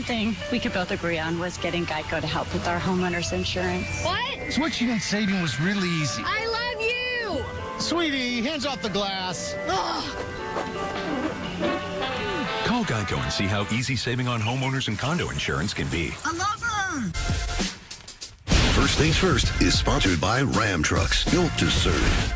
thing we could both agree on was getting Geico to help with our homeowners insurance. What? Switching and saving was really easy. I love you! Sweetie, hands off the glass. Ugh. Call Geico and see how easy saving on homeowners and condo insurance can be. I love her! First Things First is sponsored by Ram Trucks, built to serve.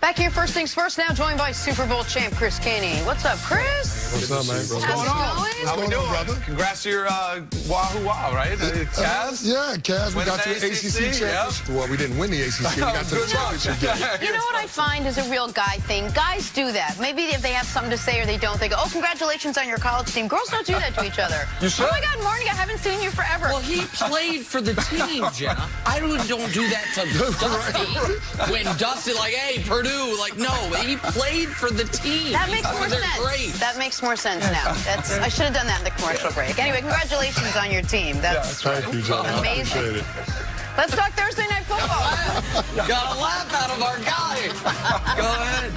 Back here, First Things First, now joined by Super Bowl champ Cris Carter. What's up, Chris? What's up, man? How's it going? How we doing, brother? Congrats to your Wahoo Wow, right? Cavs? Yeah, Cavs. We got to the ACC championship. Yep. Well, we didn't win the ACC. We got to the championship game. You know what I find is a real guy thing? Guys do that. Maybe if they have something to say or they don't, they go, oh, congratulations on your college team. Girls don't do that to each other. You should. Oh, my God, Marnie, I haven't seen you forever. Well, he played for the team, Jenna. I don't do that to Dusty. When Dusty, like, hey, Purdue, like, no, he played for the team. That makes more sense. Great. That makes more sense now. I should have done that in the commercial break. Anyway, congratulations on your team. That's Thank you, John. amazing. Appreciate it. Let's talk Thursday Night Football. Got a laugh out of our guy. Go ahead.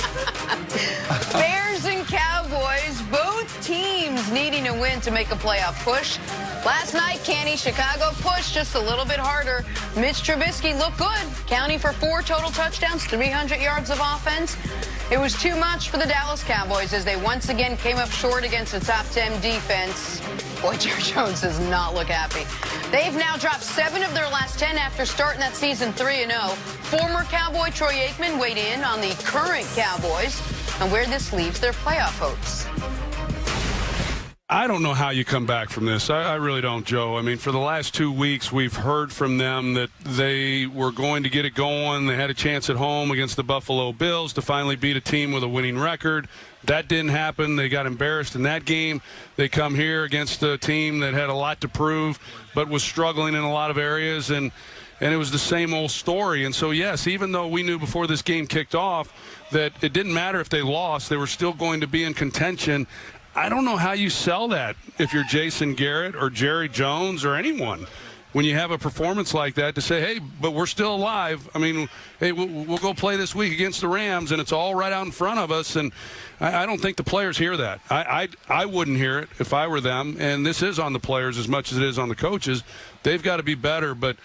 Bears and Cowboys, both teams needing a win to make a playoff push. Last night, Canny, Chicago pushed just a little bit harder. Mitch Trubisky looked good, counting for 4 total touchdowns, 300 yards of offense. It was too much for the Dallas Cowboys as they once again came up short against a top 10 defense. Boy, Jerry Jones does not look happy. They've now dropped 7 of their last 10 after starting that season 3-0. Former Cowboy Troy Aikman weighed in on the current Cowboys and where this leaves their playoff hopes. I don't know how you come back from this. I really don't, Joe. I mean, for the last 2 weeks, we've heard from them that they were going to get it going. They had a chance at home against the Buffalo Bills to finally beat a team with a winning record. That didn't happen. They got embarrassed in that game. They come here against a team that had a lot to prove but was struggling in a lot of areas, and it was the same old story. And so, yes, even though we knew before this game kicked off that it didn't matter if they lost, they were still going to be in contention. I don't know how you sell that if you're Jason Garrett or Jerry Jones or anyone. When you have a performance like that to say, hey, but we're still alive. I mean, hey, we'll go play this week against the Rams, and it's all right out in front of us. And I don't think the players hear that. I wouldn't hear it if I were them. And this is on the players as much as it is on the coaches. They've got to be better, but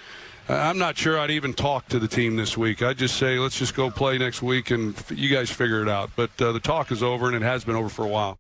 I'm not sure I'd even talk to the team this week. I'd just say, let's just go play next week, and you guys figure it out. But the talk is over, and it has been over for a while.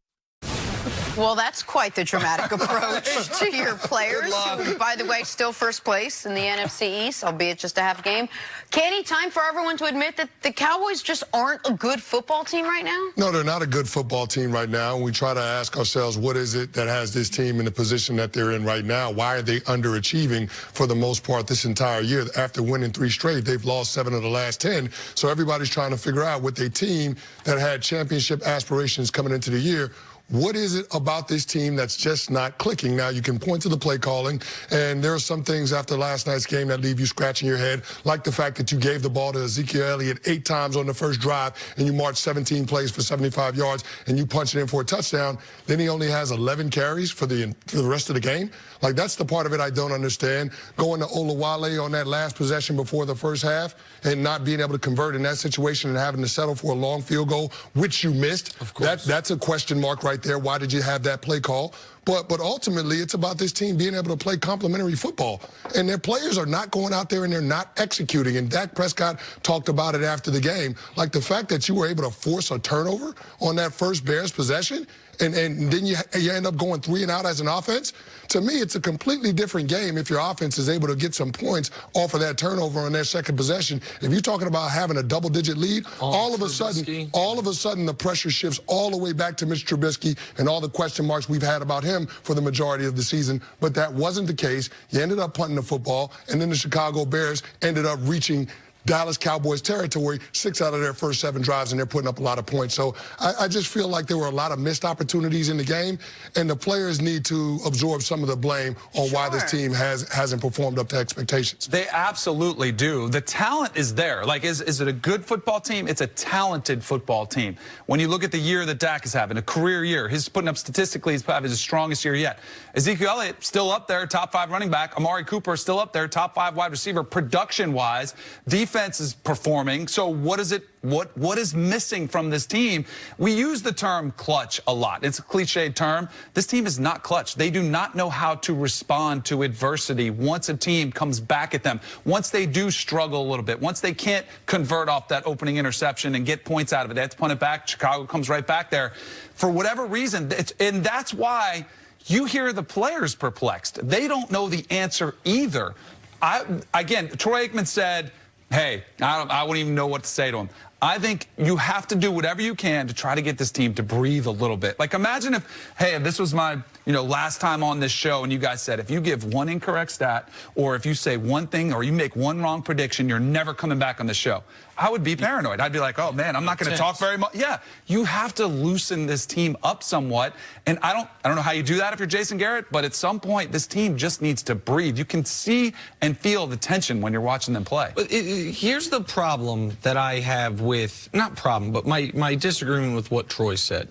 Well, that's quite the dramatic approach to your players, who, by the way, still first place in the NFC East, albeit just a half game. Canny, time for everyone to admit that the Cowboys just aren't a good football team right now? No, they're not a good football team right now. We try to ask ourselves, what is it that has this team in the position that they're in right now? Why are they underachieving for the most part this entire year? After winning 3 straight, they've lost 7 of the last 10. So everybody's trying to figure out, with a team that had championship aspirations coming into the year, what is it about this team that's just not clicking? Now, you can point to the play calling, and there are some things after last night's game that leave you scratching your head, like the fact that you gave the ball to Ezekiel Elliott 8 times on the first drive, and you marched 17 plays for 75 yards, and you punched it in for a touchdown. Then he only has 11 carries for the rest of the game. Like, that's the part of it I don't understand. Going to Olawale on that last possession before the first half and not being able to convert in that situation and having to settle for a long field goal, which you missed. Of course. That's a question mark right there. Why did you have that play call? But ultimately, it's about this team being able to play complementary football. And their players are not going out there and they're not executing. And Dak Prescott talked about it after the game. Like, the fact that you were able to force a turnover on that first Bears possession, and then you end up going 3 and out as an offense. To me, it's a completely different game if your offense is able to get some points off of that turnover on their second possession. If you're talking about having a double-digit lead, all of a sudden, the pressure shifts all the way back to Mitch Trubisky and all the question marks we've had about him for the majority of the season. But that wasn't the case. You ended up punting the football, and then the Chicago Bears ended up reaching Dallas Cowboys territory 6 out of their first 7 drives, and they're putting up a lot of points. So I just feel like there were a lot of missed opportunities in the game, and the players need to absorb some of the blame on why this team hasn't performed up to expectations. They absolutely do. The talent is there. Like, is it a good football team? It's a talented football team. When you look at the year that Dak is having, a career year, he's putting up statistically, he's having his strongest year yet. Ezekiel Elliott still up there, top 5 running back. Amari Cooper still up there, top 5 wide receiver, production-wise. Defense defense is performing. So what is missing from this team? We use the term clutch a lot. It's a cliched term. This team is not clutch. They do not know how to respond to adversity once a team comes back at them. Once they do struggle a little bit, once they can't convert off that opening interception and get points out of it, they have to punt it back. Chicago comes right back there. For whatever reason, and that's why you hear the players perplexed. They don't know the answer either. Again, Troy Aikman said, hey, I wouldn't even know what to say to him. I think you have to do whatever you can to try to get this team to breathe a little bit. Like, imagine if, hey, this was my, last time on this show, and you guys said, if you give one incorrect stat, or if you say one thing, or you make one wrong prediction, you're never coming back on the show. I would be paranoid. I'd be like, oh, man, I'm not going to talk very much. Yeah, you have to loosen this team up somewhat. And I don't know how you do that if you're Jason Garrett, but at some point, this team just needs to breathe. You can see and feel the tension when you're watching them play. But here's the problem that I have with, not problem, but my disagreement with what Troy said,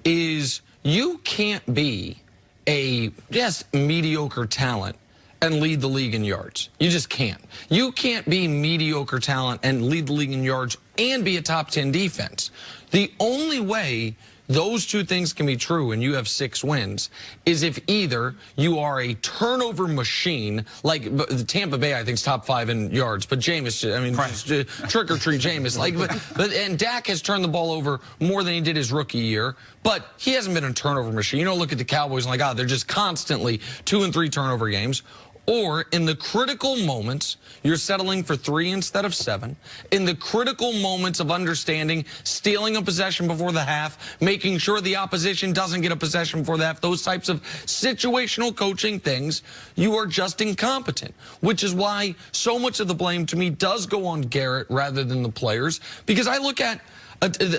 is you can't be a just mediocre talent and lead the league in yards. You just can't. You can't be mediocre talent and lead the league in yards and be a top 10 defense. The only way those two things can be true and you have 6 wins is if either you are a turnover machine, like the Tampa Bay, I think, is top 5 in yards, but Jameis, I mean, trick or treat Jameis. And Dak has turned the ball over more than he did his rookie year, but he hasn't been a turnover machine. You don't look at the Cowboys and they're just constantly 2 and 3 turnover games. Or in the critical moments, you're settling for 3 instead of 7. In the critical moments of understanding, stealing a possession before the half, making sure the opposition doesn't get a possession before the half, those types of situational coaching things, you are just incompetent, which is why so much of the blame to me does go on Garrett rather than the players, because I look at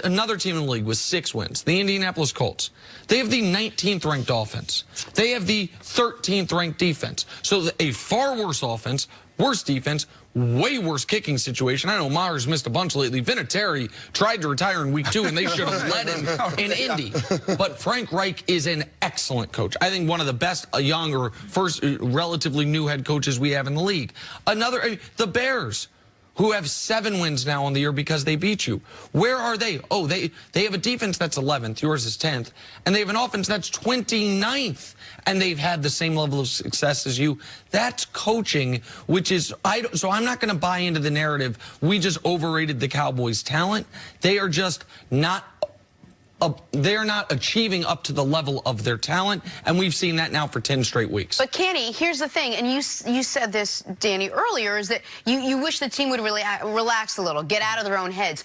another team in the league with 6 wins, the Indianapolis Colts. They have the 19th ranked offense. They have the 13th ranked defense. So a far worse offense, worse defense, way worse kicking situation. I know Myers missed a bunch lately. Vinatieri tried to retire in week 2, and they should have let him in Indy. But Frank Reich is an excellent coach. I think one of the best young or first relatively new head coaches we have in the league. The Bears, who have 7 wins now on the year because they beat you. Where are they? Oh, they have a defense that's 11th, yours is 10th, and they have an offense that's 29th, and they've had the same level of success as you. That's coaching, which is, so I'm not going to buy into the narrative, we just overrated the Cowboys' talent. They are just not they're not achieving up to the level of their talent, and we've seen that now for 10 straight weeks. But Kenny, here's the thing, and you said this, Danny, earlier, is that you wish the team would really relax a little, get out of their own heads.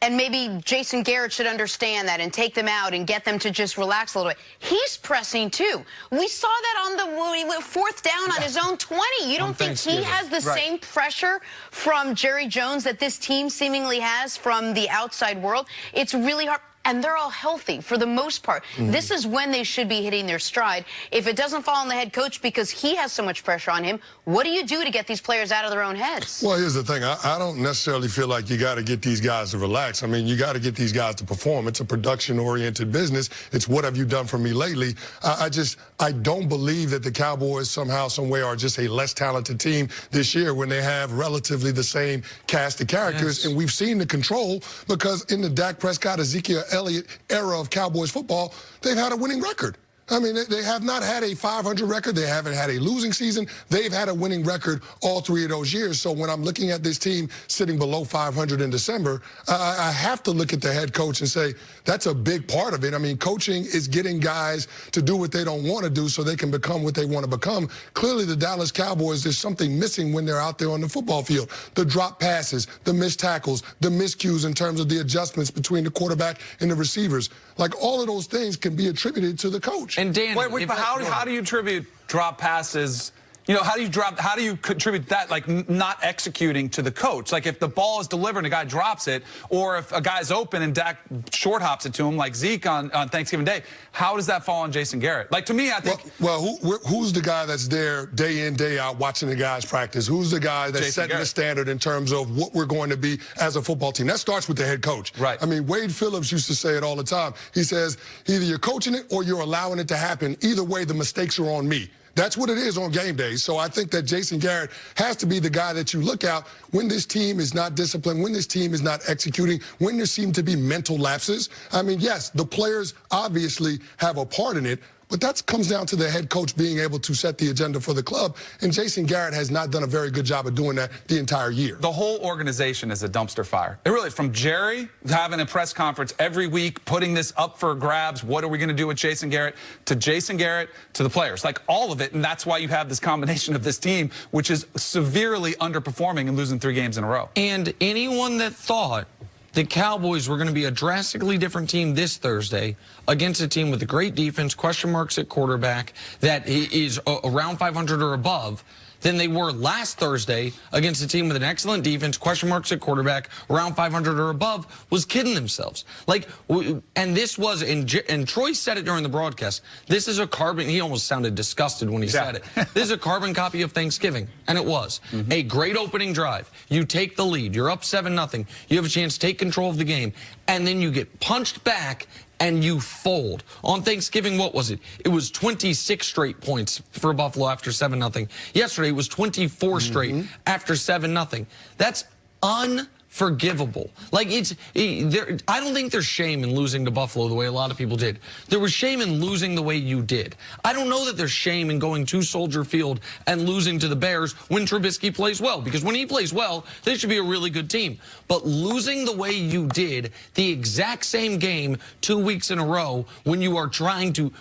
And maybe Jason Garrett should understand that and take them out and get them to just relax a little bit. He's pressing, too. We saw that on the 4th down on his own 20. You don't think he has the same pressure from Jerry Jones that this team seemingly has from the outside world? It's really hard. And they're all healthy for the most part. This is when they should be hitting their stride. If it doesn't fall on the head coach because he has so much pressure on him, what do you do to get these players out of their own heads? Well, here's the thing. I don't necessarily feel like you got to get these guys to relax. I mean, you got to get these guys to perform. It's a production-oriented business. It's what have you done for me lately. I don't believe that the Cowboys somehow, some way are just a less talented team this year when they have relatively the same cast of characters. Yes. And we've seen the control because in the Dak Prescott, Ezekiel Elliott era of Cowboys football, they've had a winning record. I mean, they have not had a 500 record. They haven't had a losing season. They've had a winning record all 3 of those years. So when I'm looking at this team sitting below 500 in December, I have to look at the head coach and say, that's a big part of it. I mean, coaching is getting guys to do what they don't want to do so they can become what they want to become. Clearly, the Dallas Cowboys, there's something missing when they're out there on the football field. The drop passes, the missed tackles, the miscues in terms of the adjustments between the quarterback and the receivers. Like, all of those things can be attributed to the coach. And Dan, but how do you attribute drop passes? You know, how do you contribute that, like, not executing to the coach? Like, if the ball is delivered and a guy drops it, or if a guy's open and Dak short hops it to him, like Zeke on Thanksgiving Day, how does that fall on Jason Garrett? Like, to me, I think... Well, who's the guy that's there day in, day out watching the guys practice? Who's the guy that's setting the standard in terms of what we're going to be as a football team? That starts with the head coach. Right. I mean, Wade Phillips used to say it all the time. He says, either you're coaching it or you're allowing it to happen. Either way, the mistakes are on me. That's what it is on game days. So I think that Jason Garrett has to be the guy that you look out when this team is not disciplined, when this team is not executing, when there seem to be mental lapses. I mean, yes, the players obviously have a part in it, but that comes down to the head coach being able to set the agenda for the club. And Jason Garrett has not done a very good job of doing that the entire year. The whole organization is a dumpster fire. It really, from Jerry having a press conference every week, putting this up for grabs, what are we going to do with Jason Garrett, to the players, like all of it. And that's why you have this combination of this team, which is severely underperforming and losing 3 games in a row. And anyone that thought the Cowboys were going to be a drastically different team this Thursday against a team with a great defense, question marks at quarterback, that is around 500 or above, than they were last Thursday against a team with an excellent defense, question marks at quarterback, around 500 or above, was kidding themselves. Like, and this was, and Troy said it during the broadcast, this is a carbon, he almost sounded disgusted when he said it. This is a carbon copy of Thanksgiving, and it was. A great opening drive. You take the lead. You're up 7-0. You have a chance to take control of the game, and then you get punched back and you fold. On Thanksgiving, what was it? It was 26 straight points for Buffalo after 7-0. Yesterday, it was 24 straight after 7-0. That's unforgivable. Like, I don't think there's shame in losing to Buffalo the way a lot of people did. There was shame in losing the way you did. I don't know that there's shame in going to Soldier Field and losing to the Bears when Trubisky plays well, because when he plays well, they should be a really good team. But losing the way you did the exact same game 2 weeks in a row when you are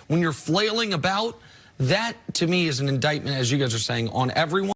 when you're flailing about, that to me is an indictment, as you guys are saying, on everyone.